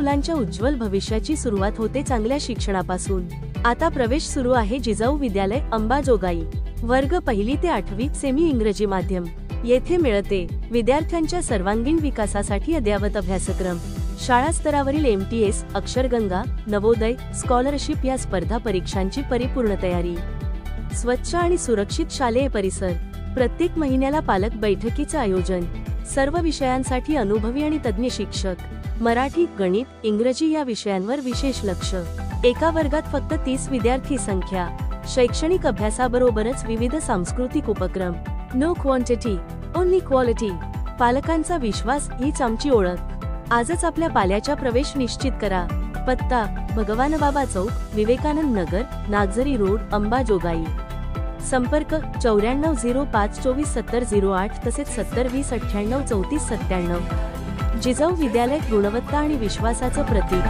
मुलांच्या उज्ज्वल भविष्याची सुरुवात होते चांगल्या शिक्षणापासून। आता प्रवेश सुरू आहे जिजाऊ विद्यालय अंबाजोगाई। वर्ग 1 ते 8वी सेमी इंग्रजी माध्यम। येथे मिळते विद्यार्थ्यांच्या सर्वांगीण विकासासाठी अद्ययावत अभ्यासक्रम। शाळा स्तरावरील MTS, अक्षरगंगा, नवोदय, स्कॉलरशिप या स्पर्धा परीक्षांची परिपूर्ण तयारी। स्वच्छ आणि सुरक्षित शालेय परिसर। प्रत्येक महिन्याला पालक बैठकीचे आयोजन। सर्व विषयांसाठी अनुभवी आणि तज्ञ शिक्षक। मराठी, गणित, इंग्रजी या विषयांवर विशेष लक्ष। एका वर्गात फक्त 30 विद्यार्थी संख्या। शैक्षणिक अभ्यासाबरोबरच विविध सांस्कृतिक उपक्रम। No quantity, only quality. पालकांचा विश्वास हीच आमची ओळख। आजच आपल्या पाल्याचा प्रवेश निश्चित करा। पत्ता: भगवान बाबा चौक, विवेकानंद नगर, नागझरी रोड, अंबाजोगाई। संपर्क: 9405247008 तसेच 7020983497। जिजाऊ विद्यालय गुणवत्ता आणि विश्वासाचं प्रतीक।